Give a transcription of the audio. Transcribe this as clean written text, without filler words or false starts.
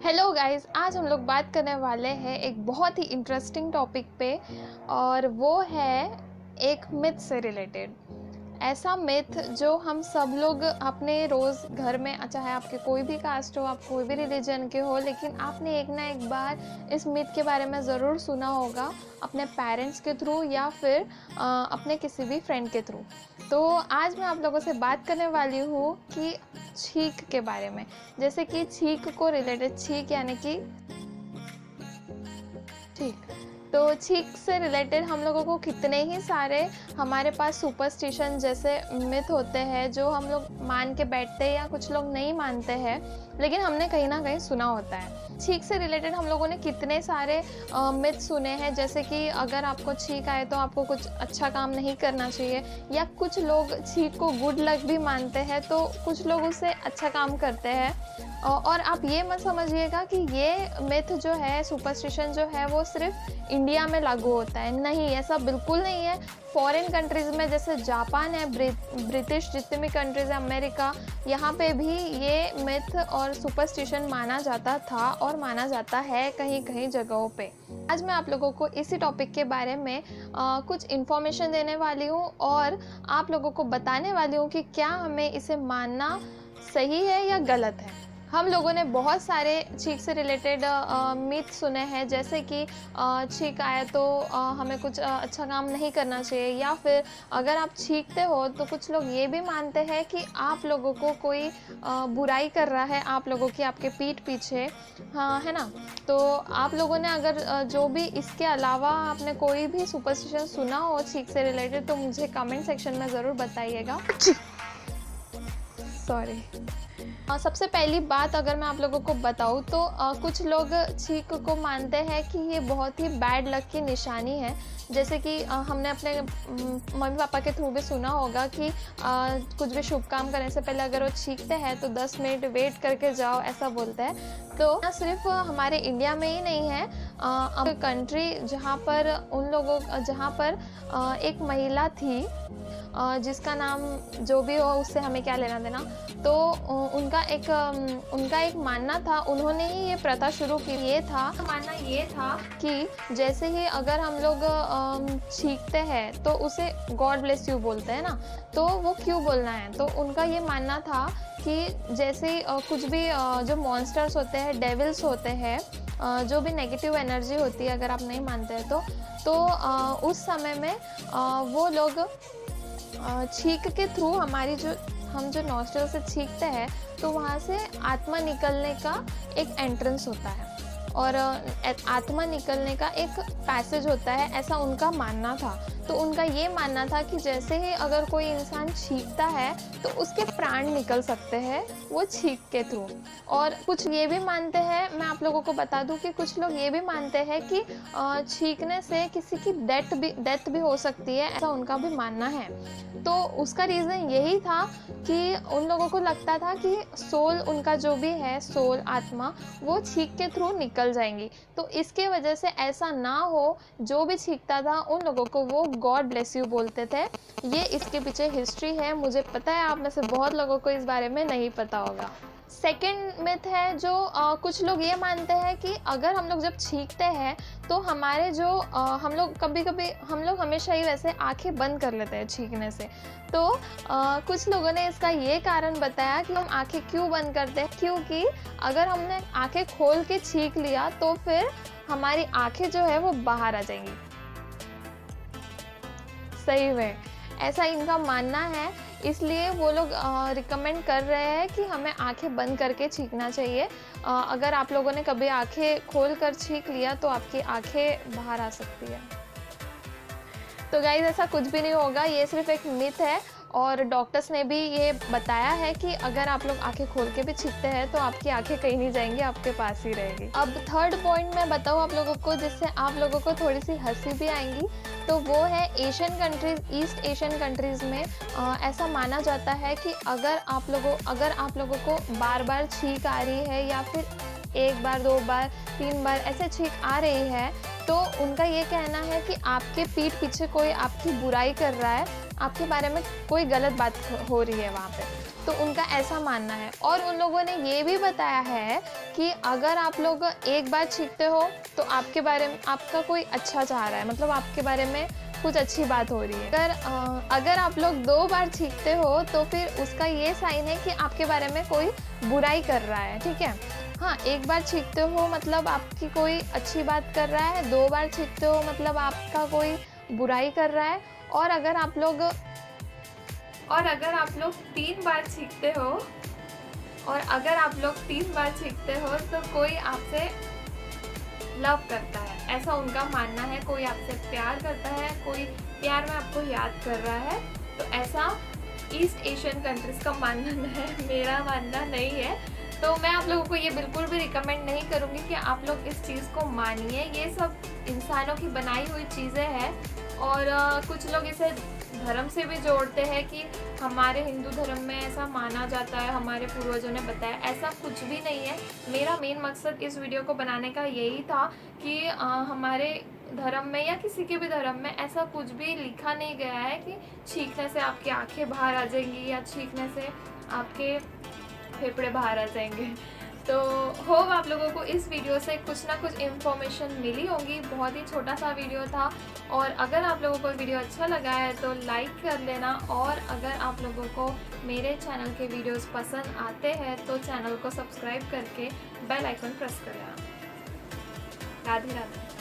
Hello guys, आज हम लोग बात करने वाले हैं एक बहुत ही इंटरेस्टिंग टॉपिक पे। और वो है एक मिथ से रिलेटेड। ऐसा मिथ जो हम सब लोग अपने रोज़ घर में, चाहे आपके कोई भी कास्ट हो, आप कोई भी रिलीजन के हो, लेकिन आपने एक ना एक बार इस मिथ के बारे में ज़रूर सुना होगा, अपने पेरेंट्स के थ्रू या फिर अपने किसी भी फ्रेंड के थ्रू। तो आज मैं आप लोगों से बात करने वाली हूँ कि छींक के बारे में। जैसे कि छींक को रिलेटेड, छींक यानी कि ठीक। तो छींक से रिलेटेड हम लोगों को कितने ही सारे हमारे पास सुपरस्टिशन जैसे मिथ होते हैं जो हम लोग मान के बैठते हैं या कुछ लोग नहीं मानते हैं, लेकिन हमने कहीं ना कहीं सुना होता है। छींक से रिलेटेड हम लोगों ने कितने सारे मिथ सुने हैं, जैसे कि अगर आपको छींक आए तो आपको कुछ अच्छा काम नहीं करना चाहिए, या कुछ लोग छींक को गुड लक भी मानते हैं तो कुछ लोग उससे अच्छा काम करते हैं। और आप ये मत समझिएगा कि ये मिथ जो है, सुपरस्टिशन जो है, वो सिर्फ इंडिया में लागू होता है। नहीं, ऐसा बिल्कुल नहीं है। फॉरेन कंट्रीज़ में जैसे जापान है, ब्रिटिश जितने भी कंट्रीज़ है, अमेरिका, यहाँ पे भी ये मिथ और सुपरस्टिशन माना जाता था और माना जाता है कहीं कहीं जगहों पे। आज मैं आप लोगों को इसी टॉपिक के बारे में कुछ इन्फॉर्मेशन देने वाली हूँ और आप लोगों को बताने वाली हूँ कि क्या हमें इसे मानना सही है या गलत है। हम लोगों ने बहुत सारे छींक से रिलेटेड मिथ सुने हैं, जैसे कि छींक आए तो हमें कुछ अच्छा काम नहीं करना चाहिए, या फिर अगर आप छींकते हो तो कुछ लोग ये भी मानते हैं कि आप लोगों को कोई बुराई कर रहा है, आप लोगों की आपके पीठ पीछे। हाँ, है ना। तो आप लोगों ने अगर जो भी इसके अलावा आपने कोई भी सुपरस्टिशन सुना हो छींक से रिलेटेड तो मुझे कमेंट सेक्शन में ज़रूर बताइएगा। सॉरी। सबसे पहली बात अगर मैं आप लोगों को बताऊँ तो कुछ लोग छींक को मानते हैं कि ये बहुत ही बैड लक की निशानी है। जैसे कि हमने अपने मम्मी पापा के थ्रू भी सुना होगा कि कुछ भी शुभ काम करने से पहले अगर वो छींकते हैं तो 10 मिनट वेट करके जाओ, ऐसा बोलते हैं। तो ना सिर्फ हमारे इंडिया में ही नहीं है, कंट्री जहाँ पर जहाँ पर एक महिला थी, जिसका नाम जो भी हो उससे हमें क्या लेना देना। तो उनका एक मानना था, उन्होंने ही ये प्रथा शुरू की। ये था मानना ये था कि जैसे ही अगर हम लोग छींकते हैं तो उसे गॉड ब्लेस यू बोलते हैं ना, तो वो क्यों बोलना है। तो उनका ये मानना था कि जैसे कुछ भी जो मॉन्स्टर्स होते हैं, डेविल्स होते हैं, जो भी नेगेटिव एनर्जी होती है, अगर आप नहीं मानते हैं तो उस समय में वो लोग छींक के थ्रू हम जो नॉस्ट्रल से छींकते हैं तो वहाँ से आत्मा निकलने का एक एंट्रेंस होता है और आत्मा निकलने का एक पैसेज होता है, ऐसा उनका मानना था। तो उनका ये मानना था कि जैसे ही अगर कोई इंसान छींकता है तो उसके प्राण निकल सकते हैं वो छींक के थ्रू। और कुछ ये भी मानते हैं, मैं आप लोगों को बता दूं कि कुछ लोग ये भी मानते हैं कि छींकने से किसी की डेथ भी हो सकती है, ऐसा उनका भी मानना है। तो उसका रीज़न यही था कि उन लोगों को लगता था कि सोल, उनका जो भी है सोल, आत्मा, वो छींक के थ्रू निकल जाएंगी। तो इसके वजह से ऐसा ना हो, जो भी छींकता था उन लोगों को वो गॉड ब्लेस यू बोलते थे। ये इसके पीछे हिस्ट्री है, मुझे पता है आप में से बहुत लोगों को इस बारे में नहीं पता होगा। सेकेंड मिथ है जो कुछ लोग ये मानते हैं कि अगर हम लोग जब छींकते हैं तो हमारे जो हम लोग हमेशा ही वैसे आंखें बंद कर लेते हैं छींकने से। तो कुछ लोगों ने इसका ये कारण बताया कि हम आंखें क्यों बंद करते हैं, क्योंकि अगर हमने आंखें खोल के छींक लिया तो फिर हमारी आंखें जो है वो बाहर आ जाएंगी। सही में ऐसा इनका मानना है, इसलिए वो लोग रिकमेंड कर रहे हैं कि हमें आंखें बंद करके छींकना चाहिए। अगर आप लोगों ने कभी आंखें खोल कर छींक लिया तो आपकी आंखें बाहर आ सकती है। तो गाइस, ऐसा कुछ भी नहीं होगा, ये सिर्फ एक मिथ है और डॉक्टर्स ने भी ये बताया है कि अगर आप लोग आंखें खोल के भी छींकते हैं तो आपकी आंखें कहीं नहीं जाएंगी, आपके पास ही रहेगी। अब थर्ड पॉइंट मैं बताऊँ आप लोगों को, जिससे आप लोगों को थोड़ी सी हंसी भी आएंगी, तो वो है Asian countries, east Asian countries में ऐसा माना जाता है कि अगर आप लोगों को बार बार छींक आ रही है या फिर 1 बार 2 बार 3 बार ऐसे छींक आ रही है, तो उनका ये कहना है कि आपके पीठ पीछे कोई आपकी बुराई कर रहा है, आपके बारे में कोई गलत बात हो रही है वहाँ पे। तो उनका ऐसा मानना है। और उन लोगों ने ये भी बताया है कि अगर आप लोग एक बार छींकते हो तो आपके बारे में आपका कोई अच्छा चाह रहा है, मतलब आपके बारे में कुछ अच्छी बात हो रही है। अगर आप लोग 2 बार छींकते हो तो फिर उसका ये साइन है कि आपके बारे में कोई बुराई कर रहा है, ठीक है। हाँ, एक बार छींकते हो मतलब आपकी कोई अच्छी बात कर रहा है, 2 बार छींकते हो मतलब आपका कोई बुराई कर रहा है। और अगर आप लोग 3 बार छींकते हो तो कोई आपसे लव करता है, ऐसा उनका मानना है। कोई आपसे प्यार करता है, कोई प्यार में आपको याद कर रहा है। तो ऐसा ईस्ट एशियन कंट्रीज का मानना है, मेरा मानना नहीं है। तो मैं आप लोगों को ये बिल्कुल भी रिकमेंड नहीं करूँगी कि आप लोग इस चीज़ को मानिए। ये सब इंसानों की बनाई हुई चीज़ें हैं। और कुछ लोग इसे धर्म से भी जोड़ते हैं कि हमारे हिंदू धर्म में ऐसा माना जाता है, हमारे पूर्वजों ने बताया। ऐसा कुछ भी नहीं है। मेरा मेन मकसद इस वीडियो को बनाने का यही था कि हमारे धर्म में या किसी के भी धर्म में ऐसा कुछ भी लिखा नहीं गया है कि छींकने से आपकी आंखें बाहर आ जाएंगी या छींकने से आपके फेफड़े बाहर आ जाएंगे। तो होप आप लोगों को इस वीडियो से कुछ ना कुछ इन्फॉर्मेशन मिली होगी। बहुत ही छोटा सा वीडियो था। और अगर आप लोगों को वीडियो अच्छा लगा है तो लाइक कर लेना। और अगर आप लोगों को मेरे चैनल के वीडियोस पसंद आते हैं तो चैनल को सब्सक्राइब करके बेल आइकन प्रेस कर लेना। राधे राधे।